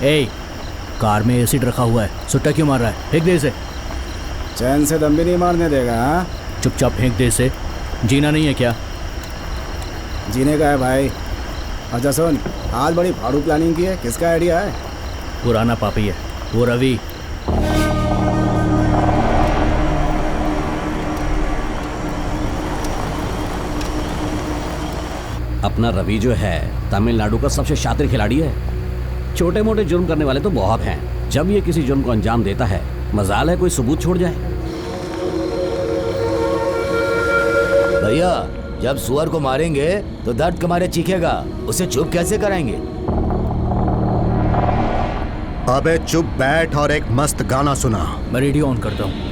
ए, car में acid रखा हुआ है, सुट्टा क्यों मार रहा है? फेंक दे इसे। चैन से दम भी नहीं मारने देगा? हाँ, चुपचाप फेंक दे इसे। जीना नहीं है क्या? जीने का है भाई। अच्छा सुन, आज बड़ी फाड़ू प्लानिंग की है, किसका आइडिया है? पुराना पापी है वो, रवि। अपना रवि जो है तमिलनाडु का सबसे शातिर खिलाड़ी है। छोटे मोटे जुर्म करने वाले तो बहुत हैं, जब ये किसी जुर्म को अंजाम देता है मजाल है कोई सबूत छोड़ जाए। भैया, जब सुअर को मारेंगे तो दर्द के मारे चीखेगा, उसे चुप कैसे कराएंगे? अबे चुप बैठ और एक मस्त गाना सुना। मैं रेडियो ऑन करता हूँ।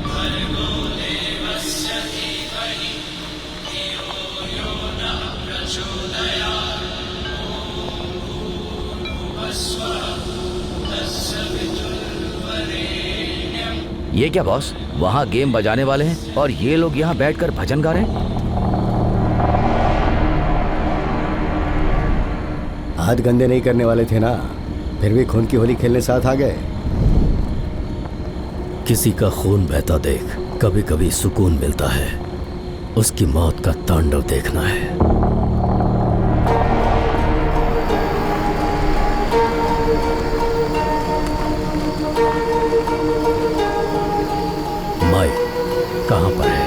ये क्या बॉस, वहाँ गेम बजाने वाले हैं और ये लोग यहाँ बैठकर भजन गा रहे हैं? हाथ गंदे नहीं करने वाले थे ना, फिर भी खून की होली खेलने साथ आ गए। किसी का खून बहता देख कभी कभी सुकून मिलता है, उसकी मौत का तांडव देखना है। माई कहाँ पर है?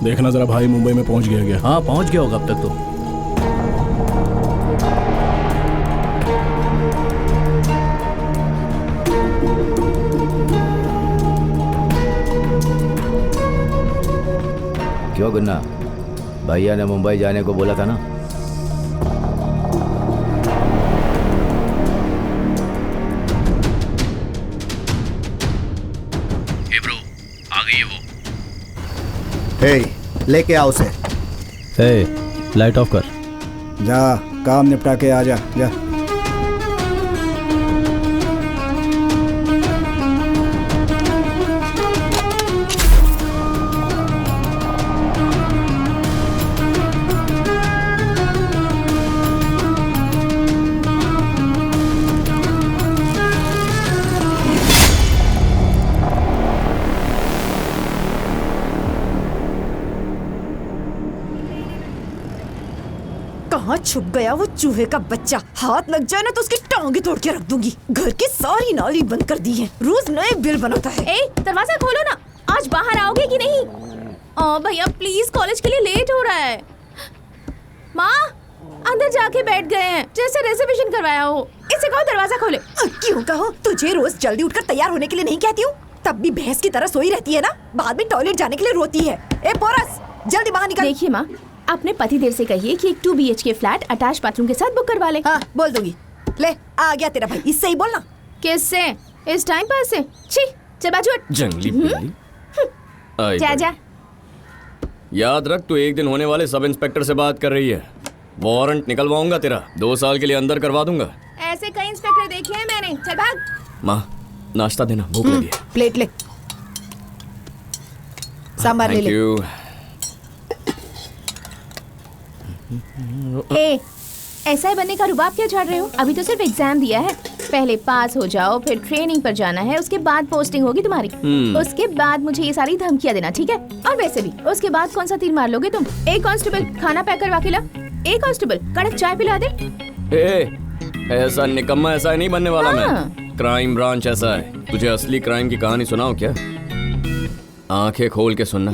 देखना जरा भाई मुंबई में पहुंच गया क्या? हाँ पहुंच गया होगा अब तक तो। क्यों गुन्ना, भैया ने मुंबई जाने को बोला था ना? हे ब्रो, आ गई है वो। हे, लेके आओ उसे। हे, लाइट ऑफ कर। जा, काम निपटा के आ जा। जा। कहाँ छुप गया वो चूहे का बच्चा? हाथ लग जाए ना तो उसकी टांगे तोड़ के रख दूंगी। घर की सारी नाली बंद कर दी है, रोज नए बिल बनाता है। ए, दरवाजा खोलो ना, आज बाहर आओगे कि नहीं? भैया प्लीज, कॉलेज के लिए लेट हो रहा है। माँ अंदर जाके बैठ गए हैं, जैसे रिजर्वेशन करवाया हो। इसे कहो दरवाजा खोले। क्यों कहो? तुझे रोज जल्दी उठकर तैयार होने के लिए नहीं कहती हूँ? तब भी भैंस की तरह सोई रहती है ना, बाद में टॉयलेट जाने के लिए रोती है। ए पोरस, जल्दी बाहर निकल। देखिए माँ, अपने पति देव से कहिए कि एक 2 BHK फ्लैट अटैच बाथरूम के साथ बुक करवा ले। हाँ बोल दूंगी। ले आ गया तेरा भाई, इससे ही बोलना। किससे? इस टाइम पर से? छी, चल बाजू हट। जंगली बिल्ली। जा जा। याद रख, तू एक दिन होने वाले सब इंस्पेक्टर से बात कर रही है। वारंट निकलवाऊंगा तेरा, 2 साल के लिए अंदर करवा दूंगा। ऐसे कई इंस्पेक्टर देखे हैं मैंने। चल भाग। माँ नाश्ता देना, भूख लगी है। प्लेट ले, सांभर ले ले। ए, ऐसा ही बनने का रुबाब क्या झाड़ रहे हो? अभी तो सिर्फ एग्जाम दिया है, पहले पास हो जाओ, फिर ट्रेनिंग पर जाना है, उसके बाद पोस्टिंग होगी तुम्हारी। उसके बाद मुझे ये सारी धमकियां देना, ठीक है? और वैसे भी उसके बाद कौन सा तीर मार लोगे तुम? एक कांस्टेबल खाना पैक करवा के ला। एक कांस्टेबल कड़क चाय पिला दे। ऐसा निकम्मा ऐसा नहीं बनने वाला हाँ। मैं। क्राइम ब्रांच ऐसा है। तुझे असली क्राइम की कहानी सुनाओ क्या? आंखें खोल के सुनना।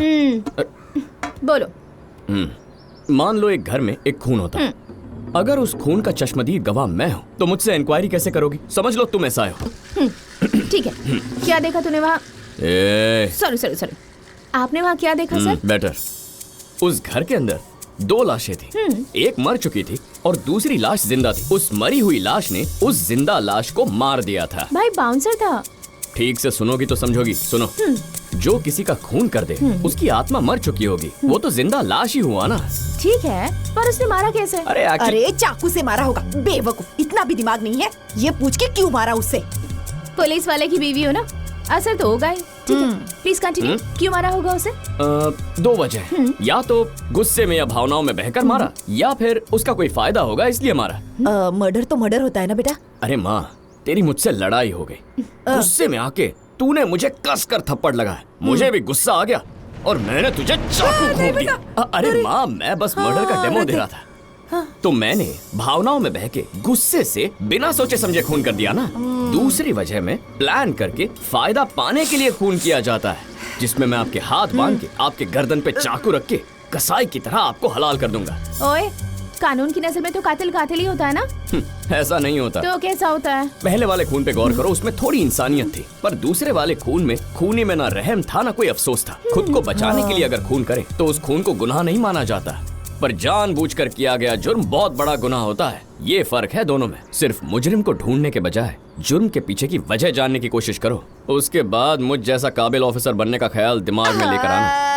बोलो। मान लो एक घर में एक खून होता है। अगर उस खून का चश्मदीद गवाह मैं हूँ तो मुझसे इंक्वायरी कैसे करोगी? समझ लो तुम ऐसा हो। ठीक है, क्या देखा तूने वहाँ? सॉरी, आपने वहाँ क्या देखा सर? बेटर, उस घर के अंदर 2 लाशें थी। एक मर चुकी थी और दूसरी लाश जिंदा थी। उस मरी हुई लाश ने उस जिंदा लाश को मार दिया था। भाई बाउंसर था। ठीक से सुनोगी तो समझोगी। सुनो, जो किसी का खून कर दे उसकी आत्मा मर चुकी होगी, वो तो जिंदा लाश ही हुआ ना। ठीक है, पर उसने मारा कैसे? अरे चाकू से मारा होगा, बेवकूफ, इतना भी दिमाग नहीं है। ये पूछ के क्यों मारा उससे? पुलिस वाले की बीवी हो ना, असर तो होगा ही। ठीक है, प्लीज कंटिन्यू। क्यों मारा होगा उसे? 2 वजह, या तो गुस्से में या भावनाओं में बहकर मारा, या फिर उसका कोई फायदा होगा इसलिए मारा। मर्डर तो मर्डर होता है ना बेटा। अरे माँ, तेरी मुझसे लड़ाई हो गई, गुस्से में आके तूने मुझे कसकर थप्पड़ लगाया, मुझे भी गुस्सा आ गया और मैंने तुझे चाकू घोंप दिया। अरे माँ, मैं बस मर्डर का डेमो दे रहा था, तो मैंने भावनाओं में बह के गुस्से से बिना सोचे समझे खून कर दिया ना। दूसरी वजह में प्लान करके फायदा पाने के लिए खून किया जाता है, जिसमें मैं आपके हाथ बांध के आपके गर्दन पे चाकू रख के कसाई की तरह आपको हलाल कर दूंगा। ओए, कानून की नजर में तो कातिल कातिल ही होता है ना? ऐसा नहीं होता। तो कैसा होता है? पहले वाले खून पे गौर करो, उसमें थोड़ी इंसानियत थी, पर दूसरे वाले खून में खूनी में ना रहम था ना कोई अफसोस था। खुद को बचाने के लिए अगर खून करे तो उस खून को गुनाह नहीं माना जाता, पर जानबूझकर किया गया जुर्म बहुत बड़ा गुनाह होता है। ये फर्क है दोनों में। सिर्फ मुजरिम को ढूंढने के बजाय जुर्म के पीछे की वजह जानने की कोशिश करो, उसके बाद मुझ जैसा काबिल ऑफिसर बनने का ख्याल दिमाग में लेकर आना।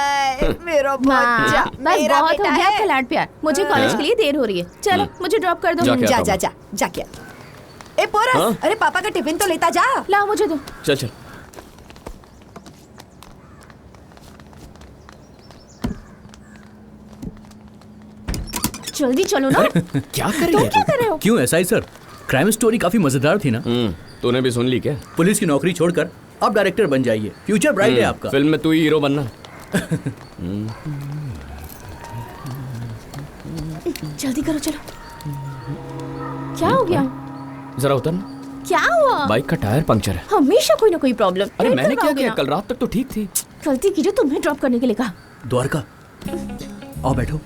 मेरा बच्चा, बस बहुत हो गया आपका लाड प्यार। मुझे कॉलेज के लिए देर हो रही है, चलो मुझे ड्रॉप कर दो। जा जा जा जा क्या? ए पोरस, अरे पापा का टिफिन तो लेता जा। लाओ मुझे दो। चल चल। जल्दी चलो ना। क्या कर तुम क्या कर रहे हो? क्यों ऐसा ही सर? क्राइम स्टोरी काफी मजेदार थी ना। तूने भी सुन ली क्या? पुलिस की नौकरी छोड़कर आप डायरेक्टर बन जाइए, फ्यूचर ब्राइट है आपका। फिल्म में तू ही हीरो बनना। जल्दी करो, चलो। क्या हो गया? जरा उतर। क्या हुआ? बाइक का टायर पंक्चर है। हमेशा कोई ना कोई प्रॉब्लम। अरे मैंने क्या किया? कल रात तक तो ठीक थी। गलती की जो तुम्हें ड्रॉप करने के लिए कहा। द्वारका, आओ बैठो।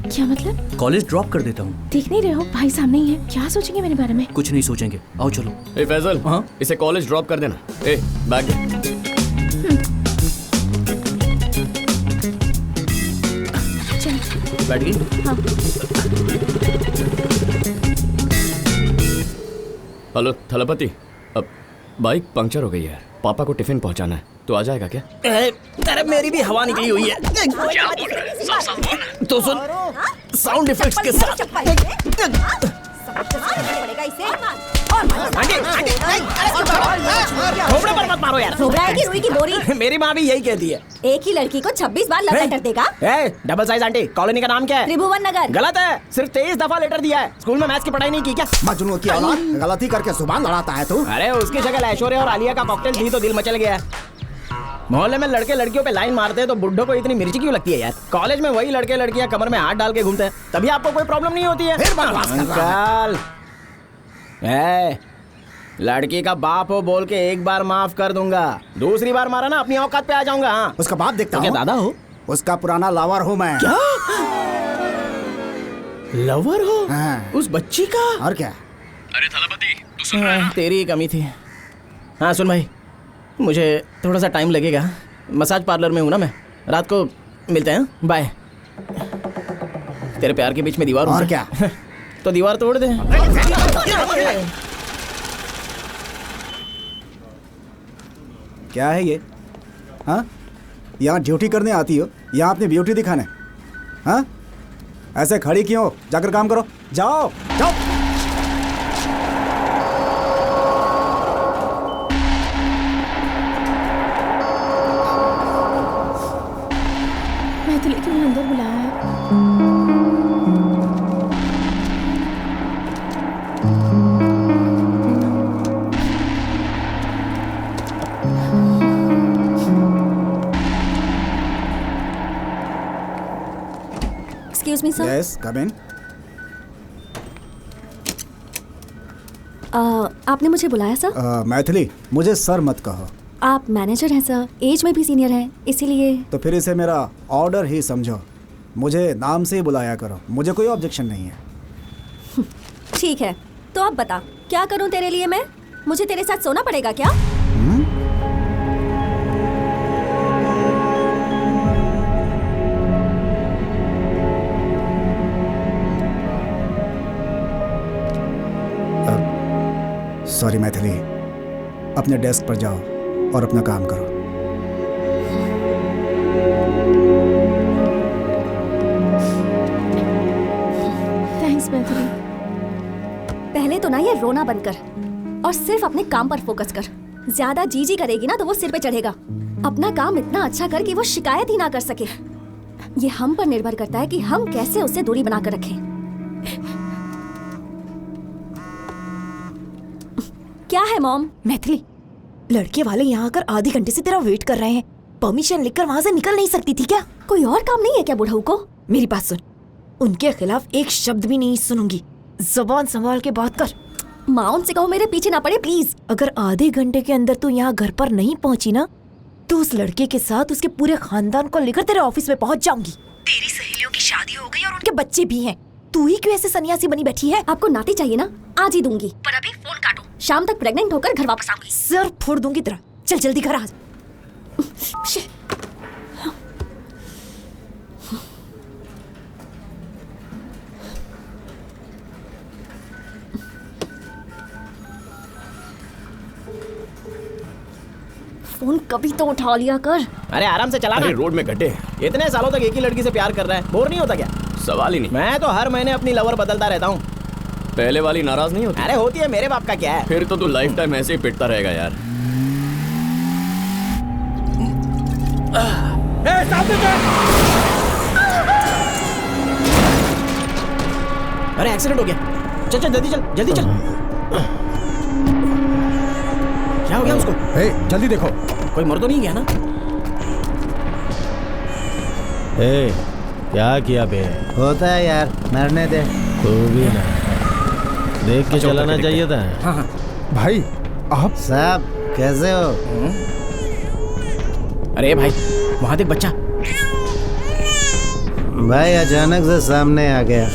क्या मतलब? कॉलेज ड्रॉप कर देता हूँ। देख नहीं रहे हो भाई सामने ही है, क्या सोचेंगे मेरे बारे में? कुछ नहीं सोचेंगे, आओ चलो। ए फैजल, हाँ? इसे कॉलेज ड्रॉप कर देना। ए बैग दे। बैठ गई? हाँ। हेलो थलपति, अब बाइक पंक्चर हो गई है, पापा को टिफिन पहुंचाना है, तो आ जाएगा क्या? अरे मेरी भी हवा निकली हुई है। क्या बोल रहा है? साफ साफ बोल। तो सुन, साउंड इफेक्ट्स के साथ। थोबड़े पर मत मारो यार। थोबड़ा है कि रुई की बोरी? मेरी माँ भी यही कहती है। एक ही लड़की को 26 बार लव लेटर देगा? डबल साइज आंटी, कॉलोनी का नाम क्या है? त्रिभुवन नगर। गलत है, सिर्फ 23 दफा लेटर दिया है। स्कूल में मैथ्स की पढ़ाई नहीं की क्या? मजनू की औलाद, गलती करके जुबान लड़ाता है तू। अरे उसकी जगह ऐश्वर्या और आलिया का कॉकटेल दी तो दिल मचल गया है। मोहल्ले में लड़के लड़कियों पे लाइन मारते हैं तो बुड्ढों को इतनी मिर्ची क्यों लगती है यार? कॉलेज में वही लड़के लड़कियां कमर में हाथ डाल के घूमते हैं, तभी आपको कोई प्रॉब्लम नहीं होती है। फिर बकवास कर रहा है। अंकल, लड़की का बाप हो बोल के एक बार माफ कर दूंगा, दूसरी बार मारा ना अपनी औकात पे आ जाऊंगा। हाँ, उसका बाप देखता तो क्या हूँ। दादा हो? उसका पुराना लवर हूँ मैं। क्या लवर हो? हाँ। उस बच्ची का? और क्या? अरे थलपति, तू सुन रहा है ना? तेरी ही कमी थी। हाँ सुन भाई, मुझे थोड़ा सा टाइम लगेगा, मसाज पार्लर में हूँ ना मैं, रात को मिलते हैं। बाय। तेरे प्यार के बीच में दीवार और क्या? तो दीवार तोड़ दे। क्या है ये? हाँ, यहाँ ड्यूटी करने आती हो, यहाँ अपनी ब्यूटी दिखाने? हाँ, ऐसे खड़ी क्यों हो? जाकर काम करो, जाओ जाओ। मैं तो लेकिन अंदर बुलाया है। Excuse me, sir. यस, कम इन। आपने मुझे बुलाया सर? मैथिली, मुझे सर मत कहो। आप मैनेजर हैं सर, एज में भी सीनियर हैं, इसीलिए। तो फिर इसे मेरा ऑर्डर ही समझो, मुझे नाम से ही बुलाया करो, मुझे कोई ऑब्जेक्शन नहीं है। ठीक है, तो अब बता क्या करूं तेरे लिए मैं? मुझे तेरे साथ सोना पड़ेगा क्या? सॉरी मैथिली, अपने डेस्क पर जाओ और अपना काम करो। लिए रोना बंद कर और सिर्फ अपने काम पर फोकस कर। ज्यादा जी करेगी ना तो वो सिर पे चढ़ेगा। अपना काम इतना अच्छा कर कि वो शिकायत ही ना कर सके। ये हम पर निर्भर करता है कि हम कैसे उससे दूरी बनाकर रखें। क्या है मॉम? मैथिली, लड़के वाले यहाँ आकर आधे घंटे से तेरा वेट कर रहे हैं। परमिशन लेकर वहाँ से निकल नहीं सकती थी क्या? कोई और काम नहीं है क्या बुढ़ऊ को? मेरी बात सुन, उनके खिलाफ एक शब्द भी नहीं सुनूंगी। जबान संभाल के बात कर। माँ उनसे कहो मेरे पीछे ना पड़े प्लीज। अगर आधे घंटे के अंदर तू यहाँ घर पर नहीं पहुँची ना तो उस लड़के के साथ उसके पूरे खानदान को लेकर तेरे ऑफिस में पहुँच जाऊंगी। तेरी सहेलियों की शादी हो गई और उनके बच्चे भी हैं। तू ही क्यों ऐसे सन्यासी बनी बैठी है? आपको नाती चाहिए ना, आज ही दूंगी, पर अभी फोन काटो। शाम तक प्रेग्नेंट होकर घर वापस आऊंगी। सर फोड़ दूंगी तेरा। चल जल्दी घर आ। फोन कभी तो उठा लिया कर। अरे आराम से चला ना। अरे रोड में गड्ढे। इतने सालों तक एक ही लड़की से प्यार कर रहा है, बोर नहीं होता क्या? सवाल ही नहीं। मैं तो हर महीने अपनी लवर बदलता रहता हूँ। पहले वाली नाराज नहीं होती? अरे होती है, मेरे बाप का क्या है। फिर तो तू लाइफ टाइम ऐसे ही पिटता रहेगा यार। अरे एक्सीडेंट हो गया। चल चल जल्दी चल, जल्दी चल। क्या हो गया उसको? जल्दी देखो, कोई मर तो नहीं गया ना? क्या किया बे? होता है यार, मरने दे। तू भी ना देख के चलाना चाहिए था। हाँ। भाई आप साहब कैसे हो? अरे भाई वहां देख बच्चा। भाई अचानक से सामने आ गया।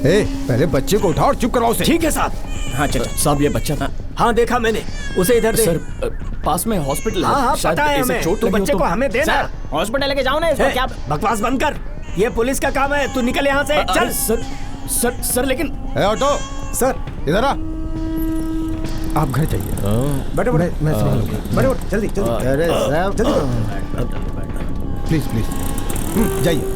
पहले बच्चे को उठाओ और चुप कराओ उसे। ठीक है साहब। हाँ चल साहब ये बच्चा था। हाँ देखा मैंने उसे इधर दे। सर पास में हॉस्पिटल है। हाँ पता है हमें। चोट तू लगी हो बच्चे तो- को हमें दे ना। हॉस्पिटल लेके जाओ ना इसको। क्या बकवास बंद कर, ये पुलिस का काम है। तू निकल यहाँ से चल। सर लेकिन ऑटो सर इधर आ। आप घर जाइए। बैठो बैठो, मैं संभालूंगा। बैठो जल्दी जल्दी। अरे साहब जल्दी प्लीज प्लीज जाइए।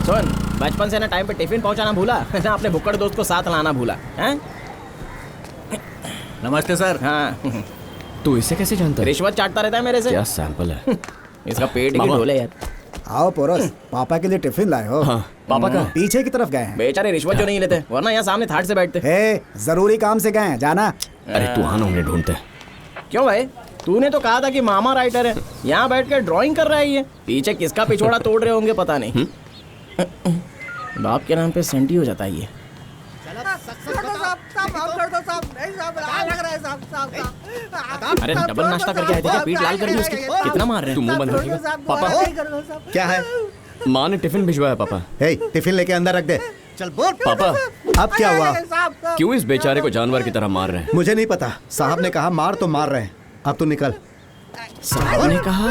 सुन, बचपन से ना टाइम पे टिफिन पहुंचाना भूला ना अपने भुक्कड़ दोस्त को साथ लाना भूला हैं? नमस्ते सर। हाँ तू इसे कैसे जानता है? रिश्वत चाटता रहता है मेरे से। क्या सैंपल है? इसका पेट ही डोले यार। आओ पोरस, पापा के लिए टिफिन लाए हो? हाँ, पापा का पीछे की तरफ गए हैं। बेचारे रिश्वत जो नहीं लेते, वरना यहाँ सामने थाट से बैठते। जरूरी काम से गए हैं, जाना। अरे तू आना, उन्हें ढूंढते। क्यों भाई, तूने तो कहा था कि मामा राइटर है, यहाँ बैठ कर ड्राइंग कर रहा है। ये पीछे किसका पिछोड़ा तोड़ रहे होंगे पता नहीं। बाप के नाम पे सेंटी हो जाता है ये। अरे डबल नाश्ता करके आए थे क्या? पीठ लाल कर दी उसकी। कितना मार रहे हैं? तू मुंह बंद रखेगा? पापा क्या है? माँ ने टिफिन भिजवाया पापा। टिफिन लेके अंदर रख दे। चल बोल पापा। अब क्या हुआ? क्यों इस बेचारे को जानवर की तरह मार रहे हैं? मुझे नहीं पता, साहब ने कहा मार तो मार रहे हैं। अब तू निकल। साहब ने कहा?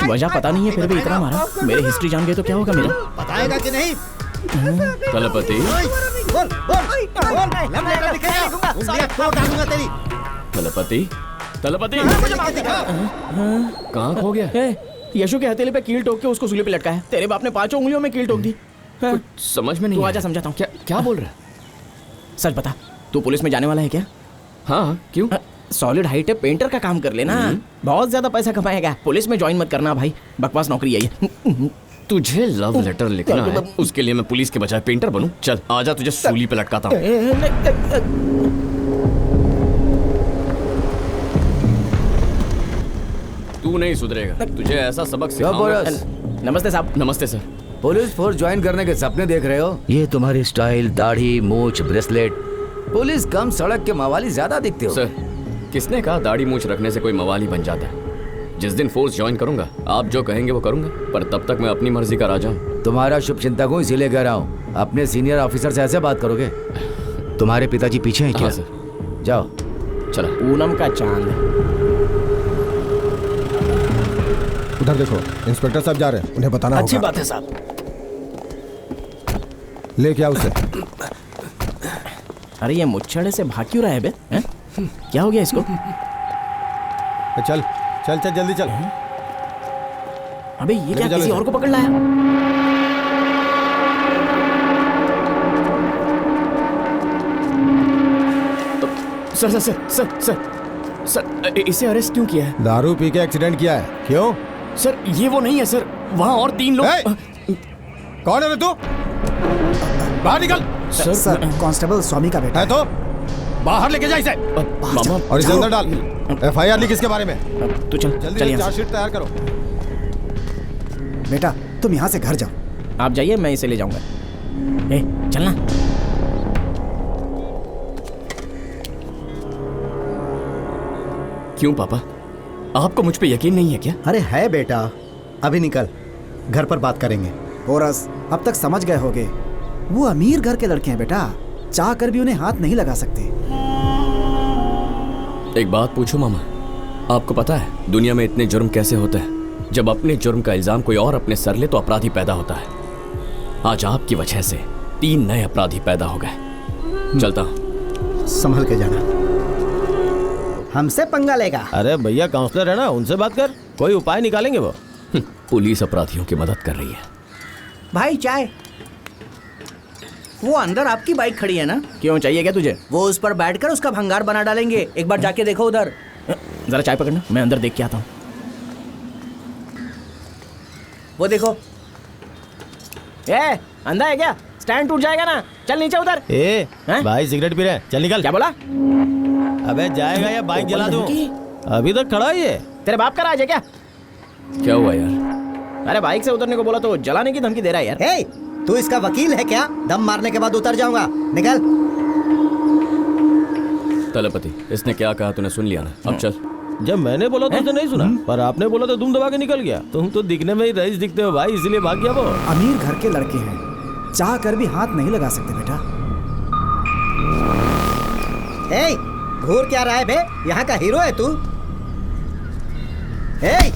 वजह पता नहीं है फिर भी इतना मारा। मेरी हिस्ट्री जान गए तो क्या होगा मेरा? बताएगा कि नहीं? तलपति तलपति तलपति कहाँ खो गया? यशु के हथेली पे कील ठोक के उसको सूली पे लटका है। तेरे बाप ने 5 उंगलियों में कील ठोक दी। समझ में नहीं। तू आजा समझाता हूँ। क्या बोल रहा है? सच बता, तू पुलिस में जाने वाला है क्या? हाँ क्यों? सॉलिड हाइट है, पेंटर का काम कर लेना, बहुत ज्यादा पैसा कमाएगा। पुलिस में ज्वाइन मत करना भाई, बकवास नौकरी है ये। तुझे लव लेटर लिखना है, उसके लिए मैं पुलिस के बजाय पेंटर बनूं? चल आजा, तुझे सूली पे लटकाता हूँ। तू नहीं सुधरेगा, तुझे ऐसा सबक सिखाऊंगा। नमस्ते साहब। नमस्ते सर। पुलिस फोर्स ज्वाइन करने के सपने देख रहे हो? ये तुम्हारी स्टाइल, दाढ़ी, मूछ, ब्रेसलेट, पुलिस कम सड़क के मवाली ज्यादा दिखते हो। सर किसने कहा दाढ़ी मूछ रखने से कोई मवाली बन जाता है? जिस दिन फोर्स ज्वाइन करूंगा आप जो कहेंगे वो करूंगा, पर तब तक मैं अपनी मर्जी का राजा हूँ। तुम्हारा शुभ चिंतक हूँ, इसीलिए कह रहा हूँ। अपने सीनियर ऑफिसर से ऐसे बात करोगे? तुम्हारे पिताजी पीछे हैं क्या? हाँ सर। जाओ। चला। पूनम का चांद। उधर देखो, इंस्पेक्टर साहब जा रहे हैं, उन्हें बताना अच्छी होगा। बात है साहब। लेके आओ उसे। अरे ये मुच्छड़े से भाग क्यों रहा है बे? क्या हो गया इसको? चल चल चल जल्दी चल। अबे ये क्या, किसी और को पकड़ लाया? Sir sir sir sir sir sir इसे अरेस्ट क्यों किया है? दारू पी के एक्सीडेंट किया है। क्यों? सर ये वो नहीं है सर, वहाँ और 3 लोग। कौन है रे तू? बाहर निकल। सर कांस्टेबल स्वामी का बेटा है तो बाहर लेके जा इसे। मामा और इसे अंदर डाल। FIR लिख इसके बारे में। तू चल जल्दी चल यहाँ चार्जशीट तैयार करो। बेटा तुम यहाँ से घर जाओ। से। आप जाइए, मैं इसे ले जाऊंगा। ए चलना। क्यों पापा, आपको मुझ पे यकीन नहीं है क्या? अरे है बेटा, अभी निकल, घर पर बात करेंगे। पोरस अब तक समझ गए होगे, वो अमीर घर के लड़के हैं बेटा, चाह कर भी उन्हें हाथ नहीं लगा सकते। एक बात पूछूं मामा, आपको पता है दुनिया में इतने जुर्म कैसे होते हैं? जब अपने जुर्म का इल्जाम कोई और अपने सर ले तो अपराधी पैदा होता है। आज आपकी वजह से 3 नए अपराधी पैदा हो गए। चलता हूं। संभल के जाना। हमसे पंगा लेगा? अरे भैया काउंसलर है ना, उनसे बात कर, कोई उपाय निकालेंगे वो। पुलिस अपराधियों की मदद कर रही है। भाई चाय। वो अंदर आपकी बाइक खड़ी है ना? क्यों, चाहिए क्या तुझे? वो उस पर बैठकर उसका भंगार बना डालेंगे। एक बार जाके देखो उधर। जरा चाय पकड़ना, मैं अंदर देख के आता हूँ। वो देखो। ए अंधा है क्या? स्टैंड टूट जाएगा ना, चल नीचे उधर। ए भाई सिगरेट पी रहे हैं, चल निकल। क्या बोला? अबे जाएगा या बाइक जला दूं? अभी तक खड़ा है ये। तेरे बाप का राज है क्या? क्या हुआ यार? अरे बाइक से उतरने को बोला तो जलाने की धमकी दे रहा है यार। ए, तू इसका वकील है क्या? दम मारने के बाद उतर जाऊंगा, निकल। तलपति, इसने क्या कहा तूने सुन लिया ना? अब चल। जब मैंने बोला तो उसने नहीं सुना, पर आपने बोला तो दुम दबा के निकल गया। तुम तो दिखने में ही रईस दिखते हो भाई, इसलिए भाग गया वो। अमीर घर के लड़के हैं, चाह कर भी हाथ नहीं लगा सकते बेटा। ए, घूर क्या रहा है बे? यहाँ का हीरो है तू। ए!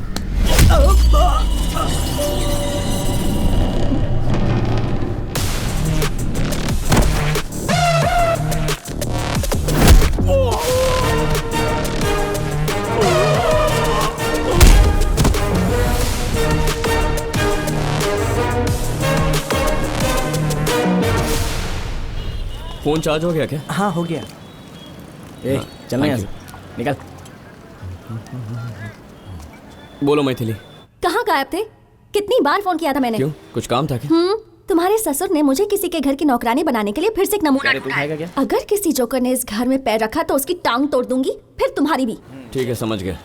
फोन चार्ज हो गया क्या? हाँ हो गया। ए चलना यहाँ से, निकल। बोलो मैथिली। कहाँ गायब थे? कितनी बार फोन किया था मैंने। क्यों, कुछ काम था क्या? तुम्हारे ससुर ने मुझे किसी के घर की नौकरानी बनाने के लिए फिर से एक नमूना ढूंढा है। अगर किसी जोकर ने इस घर में पैर रखा तो उसकी टांग तोड़ दूंगी, फिर तुम्हारी भी। ठीक है, समझ गया।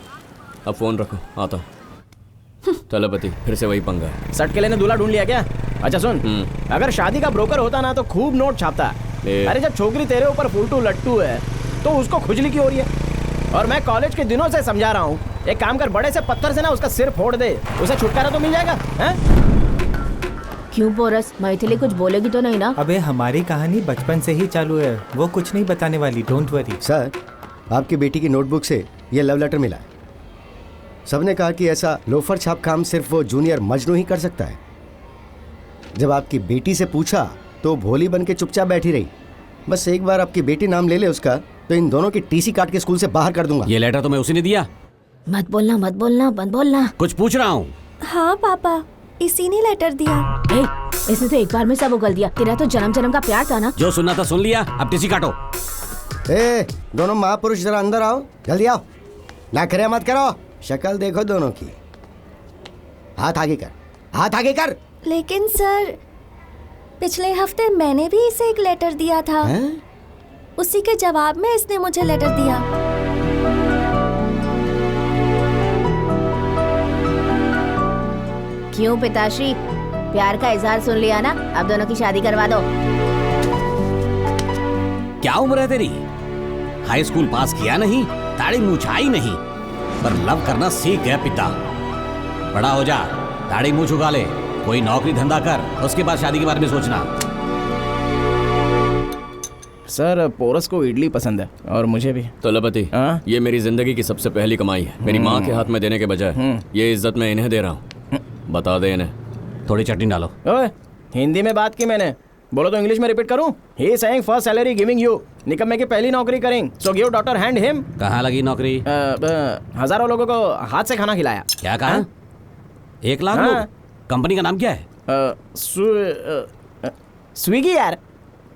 अब फोन रखो, आता हूँ। तलपति, फिर से वही पंगा। सट के लेने दूल्हा ढूंढ लिया क्या? अच्छा सुन, अगर शादी का ब्रोकर होता ना तो खूब नोट छापता। अरे जब छोकरी तेरे ऊपर फुलटू लट्टू है तो उसको खुजली की हो रही है। और मैं कॉलेज के दिनों से समझा रहा हूँ, एक काम कर, बड़े से पत्थर से ना उसका सिर फोड़ दे, उसे छुटकारा तो मिल जाएगा। हैं? क्यों पोरस, मैथिली कुछ बोलेगी तो नहीं ना? अबे हमारी कहानी बचपन से ही चालू है, वो कुछ नहीं बताने वाली, डोंट वरी। सर, आपकी बेटी की नोटबुक से ये लव लेटर मिला है। सबने कहा कि ऐसा लोफर छाप काम सिर्फ वो जूनियर मजनू ही कर सकता है। जब आपकी बेटी से पूछा तो भोली बन के चुपचाप बैठी रही। बस एक बार आपकी बेटी नाम ले ले उसका तो इन दोनों की टीसी काट के स्कूल से बाहर कर दूंगा। ये लेटर तो मैं उसी ने दिया। मत बोलना मत बोलना मत बोलना। कुछ पूछ रहा हूँ। हाँ पापा, इसी ने लेटर दिया। इसने तो एक बार में सब उगल दिया। तेरा तो जन्म जन्म का प्यार था ना। जो सुनना था सुन लिया, अब टीसी काटो। दोनों महापुरुष जरा अंदर आओ, जल्दी आओ, नखरे मत करो, शक्ल देखो दोनों की। हाथ आगे कर, हाथ आगे कर। लेकिन सर, पिछले हफ्ते मैंने भी इसे एक लेटर दिया था। उसी के जवाब में इसने मुझे लेटर दिया। क्यों पिताश्री, प्यार का इजहार सुन लिया ना? अब दोनों की शादी करवा दो। क्या उम्र है तेरी? हाई स्कूल पास किया नहीं, दाढ़ी मूछाई नहीं, पर लव करना सीख गया पिता। बड़ा हो जा, दाढ़ी मूछ उगा ले, कोई नौकरी धंधा कर, उसके बाद शादी के बारे में सोचना। सर, पोरस को इडली पसंद है और मुझे भी। तलपति, ये मेरी जिंदगी की सबसे पहली कमाई है। मेरी माँ के हाथ में देने के बजाय ये इज्जत मैं इन्हें दे रहा हूँ। बता दे इन्हें। थोड़ी चटनी डालो। ओए, हिंदी में बात की मैंने, बोलो तो इंग्लिश में रिपीट करूं? He is saying first salary giving you, निकम्मे की पहली नौकरी करें, so give daughter hand him। कहाँ लगी नौकरी? हजारों लोगों को हाथ से खाना खिलाया। क्या कहा? 1 लाख लोग? कंपनी का नाम क्या है? स्विगी यार।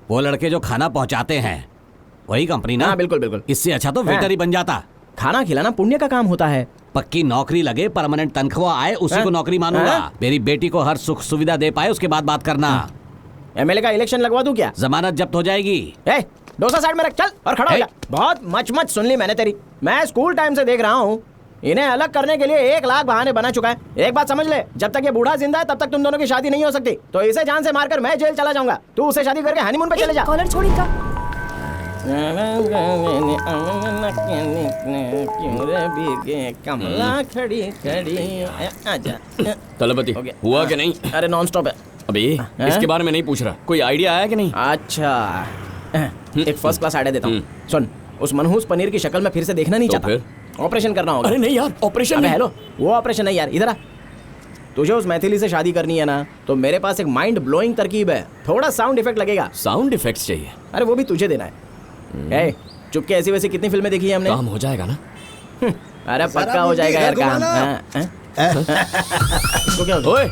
वो लड़के जो खाना पहुंचाते हैं वही कंपनी ना? हाँ बिल्कुल बिल्कुल। इससे अच्छा तो वेटर ही बन जाता। खाना खिलाना पुण्य का काम होता है। पक्की नौकरी लगे, परमानेंट तनख्वाह आए, उसी को नौकरी मानूंगा। मेरी बेटी को हर सुख सुविधा दे पाए, उसके बाद बात करना। एमएलए का इलेक्शन लगवा दूं क्या? जमानत जब्त हो जाएगी। डोसा साइड में रख, चल और खड़ा हो जा। बहुत मच सुन ली मैंने तेरी। मैं स्कूल टाइम से देख रहा हूँ, इन्हें अलग करने के लिए 1 लाख बहाने बना चुका है। एक बात समझ ले, जब तक ये बूढ़ा जिंदा है तब तक तुम दोनों की शादी नहीं हो सकती। तो इसे जान से मारकर मैं जेल चला जाऊंगा, तू उसे शादी करके हनीमून पे चले जा। कॉलर छोड़ इनका। कमला खड़ी खड़ी आजा। तलपति हुआ कि नहीं? अरे नॉन स्टॉप है अबे, इसके बारे में नहीं पूछ रहा, कोई आइडिया आया कि नहीं? अच्छा, एक फर्स्ट क्लास आइडिया देता हूँ। सुन, उस मनहूस पनीर की शक्ल में फिर से देखना नहीं तो चाहता। फिर? ऑपरेशन करना होगा। अरे नहीं यार, ऑपरेशन अबे नहीं। हेलो, वो ऑपरेशन नहीं यार, इधर आ। तुझे उस मैथिली से शादी करनी है ना, तो मेरे पास एक माइंड ब्लोइंग तरकीब है। थोड़ा साउंड इफेक्ट लगेगा। साउंड इफेक्ट्स चाहिए? अरे वो भी तुझे देना है। चुपके ऐसी वैसी कितनी फिल्में देखी है हमने? काम हो जाएगा ना? अरे पक्का हो जाएगा यार काम। इसको क्या ओए,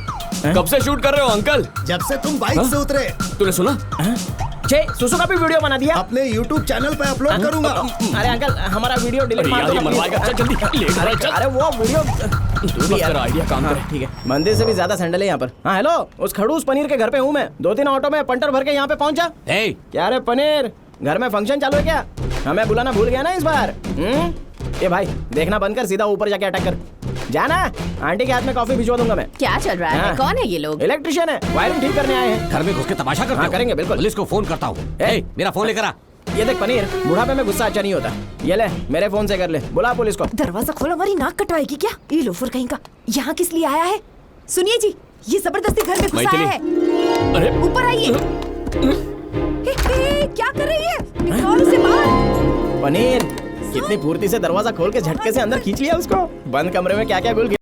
कब से शूट कर रहे हो अंकल? जब से तुम बाइक से उतरे। तूने सुना? सुसु का भी वीडियो बना दिया। अपने YouTube चैनल पे अपलोड करूंगा। अरे अंकल, हमारा वीडियो डिलीट मार दो। चल जल्दी लेट रहा है, चल। अरे वो वीडियो तू भी यार आइडिया काम कर। ठीक है, मंदिर से भी ज्यादा सैंडल है यहाँ पर। हाँ हेलो, उस खड़ूस पनीर के घर पे हूँ मैं। 2-3 ऑटो में पंटर भर के यहाँ पे पहुँचा। क्या रे पनीर, घर में फंक्शन चालू है क्या? हमें बुलाना भूल गया ना इस बार? ये भाई देखना बंद कर, सीधा ऊपर जाके अटैक कर। जाना, आंटी के हाथ में कॉफी भिजवा दूंगा मैं। क्या चल रहा है? कौन है ये लोग? इलेक्ट्रिशियन है, वायरिंग ठीक करने आए हैं। घर में घुस के तमाशा करते हो? करेंगे बिल्कुल। पुलिस को फोन करता हूँ। मेरा फोन लेकर आ। ये देख पनीर, बुढ़ापे में गुस्सा अच्छा नहीं होता। ये ले, मेरे फोन से कर ले, बुला पुलिस को। दरवाजा खोल, हमारी नाक कटवाएगी क्या? ये लोफर कहीं का यहाँ किस लिए आया है? सुनिए जी, ये जबरदस्ती घर में घुस आया है। अरे ऊपर आइए। क्या कर रही है? निकाल उसे बाहर। पनीर कितनी फुर्ती से दरवाजा खोल के झटके से अंदर खींच लिया उसको। बंद कमरे में क्या क्या भूल गया।